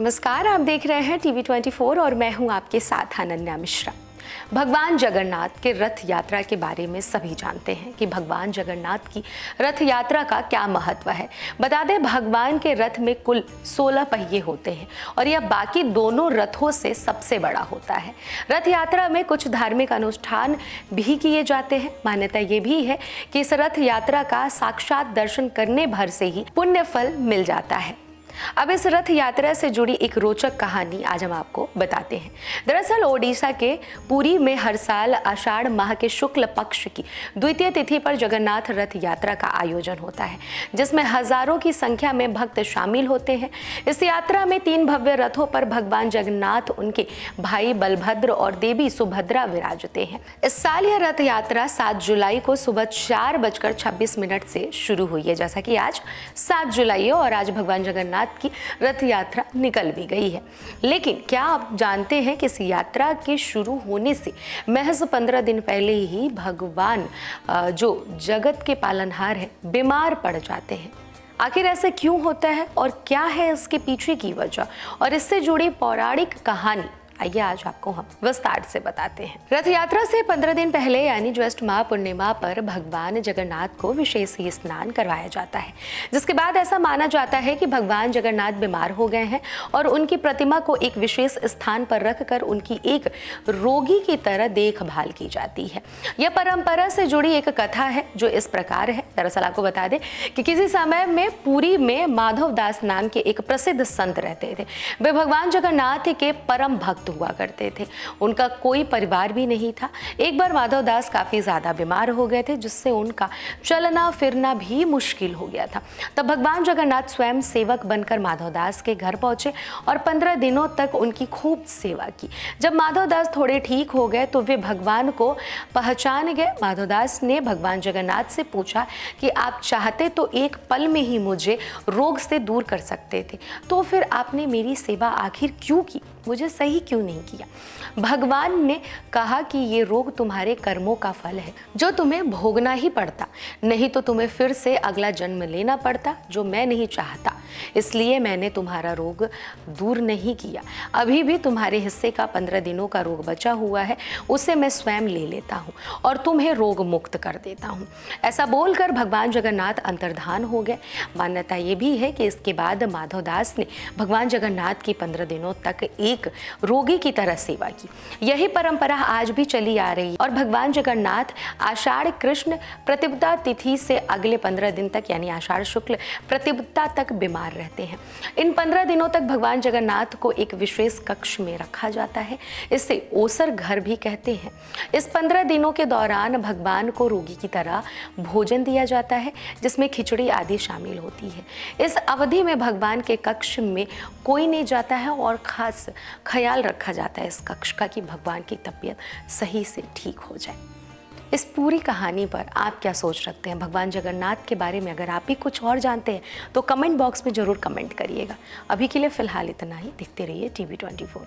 नमस्कार, आप देख रहे हैं TV24 और मैं हूं आपके साथ अनन्या मिश्रा। भगवान जगन्नाथ के रथ यात्रा के बारे में सभी जानते हैं कि भगवान जगन्नाथ की रथ यात्रा का क्या महत्व है। बता दें, भगवान के रथ में कुल 16 पहिए होते हैं और यह बाकी दोनों रथों से सबसे बड़ा होता है। रथ यात्रा में कुछ धार्मिक अनुष्ठान भी किए जाते हैं। मान्यता ये भी है कि इस रथ यात्रा का साक्षात दर्शन करने भर से ही पुण्य फल मिल जाता है। अब इस रथ यात्रा से जुड़ी एक रोचक कहानी आज हम आपको बताते हैं। दरअसल ओडिशा के पुरी में हर साल आषाढ़ माह के शुक्ल पक्ष की द्वितीय तिथि पर जगन्नाथ रथ यात्रा का आयोजन होता है, जिसमें हजारों की संख्या में भक्त शामिल होते हैं। इस यात्रा में 3 भव्य रथों पर भगवान जगन्नाथ, उनके भाई बलभद्र और देवी सुभद्रा विराजते हैं। इस साल यह रथ यात्रा 7 जुलाई को सुबह 4:26 से शुरू हुई है। जैसा कि आज 7 जुलाई है और आज भगवान जगन्नाथ की रथ यात्रा निकल भी गई है। लेकिन क्या आप जानते हैं कि इस यात्रा के शुरू होने से महज 15 दिन पहले ही भगवान जो जगत के पालनहार है बीमार पड़ जाते हैं। आखिर ऐसे क्यों होता है और क्या है इसके पीछे की वजह और इससे जुड़ी पौराणिक कहानी, आइए आज आपको हम विस्तार से बताते हैं। रथ यात्रा से 15 दिन पहले यानी ज्येष्ठ माह पूर्णिमा पर भगवान जगन्नाथ को विशेष ही स्नान करवाया जाता है, जिसके बाद ऐसा माना जाता है कि भगवान जगन्नाथ बीमार हो गए हैं और उनकी प्रतिमा को एक विशेष स्थान पर रखकर उनकी एक रोगी की तरह देखभाल की जाती है। यह परंपरा से जुड़ी एक कथा है जो इस प्रकार है। दरअसल आपको बता दें कि किसी समय में पुरी में माधव दास नाम के एक प्रसिद्ध संत रहते थे। वे भगवान जगन्नाथ के परम भक्त हुआ करते थे। उनका कोई परिवार भी नहीं था। एक बार माधव दास काफी ज्यादा बीमार हो गए थे, जिससे उनका चलना फिरना भी मुश्किल हो गया था। तब भगवान जगन्नाथ स्वयं सेवक बनकर माधव दास के घर पहुंचे और 15 दिनों तक उनकी खूब सेवा की। जब माधव दास थोड़े ठीक हो गए तो वे भगवान को पहचान गए। माधव दास ने भगवान जगन्नाथ से पूछा कि आप चाहते तो एक पल में ही मुझे रोग से दूर कर सकते थे, तो फिर आपने मेरी सेवा आखिर क्यों की, मुझे सही क्यों नहीं किया। भगवान ने कहा कि ये रोग तुम्हारे कर्मों का फल है जो तुम्हें भोगना ही पड़ता, नहीं तो तुम्हें फिर से अगला जन्म लेना पड़ता, जो मैं नहीं चाहता। इसलिए मैंने तुम्हारा रोग दूर नहीं किया। अभी भी तुम्हारे हिस्से का 15 दिनों का रोग बचा हुआ है, उसे मैं स्वयं ले लेता हूँ और तुम्हें रोग मुक्त कर देता हूँ। ऐसा बोलकर भगवान जगन्नाथ अंतर्धान हो गए। मान्यता ये भी है कि इसके बाद माधव दास ने भगवान जगन्नाथ की 15 दिनों तक एक रोगी की तरह सेवा की। यही परंपरा आज भी चली आ रही है और भगवान जगन्नाथ आषाढ़ कृष्ण प्रतिपदा तिथि से अगले 15 दिन तक यानी आषाढ़ शुक्ल प्रतिपदा तक बीमार रहते हैं। इन 15 दिनों तक भगवान जगन्नाथ को एक विशेष कक्ष में रखा जाता है। इसे ओसर घर भी कहते हैं। इस 15 दिनों के दौरान भगवान को रोगी की तरह भोजन दिया जाता है, जिसमें खिचड़ी आदि शामिल होती है। इस अवधि में भगवान के कक्ष में कोई नहीं जाता है और खास ख्याल रखा जाता है इस कक्ष का कि भगवान की तबीयत सही से ठीक हो जाए। इस पूरी कहानी पर आप क्या सोच रखते हैं भगवान जगन्नाथ के बारे में? अगर आप भी कुछ और जानते हैं तो कमेंट बॉक्स में ज़रूर कमेंट करिएगा। अभी के लिए फ़िलहाल इतना ही। देखते रहिए TV24।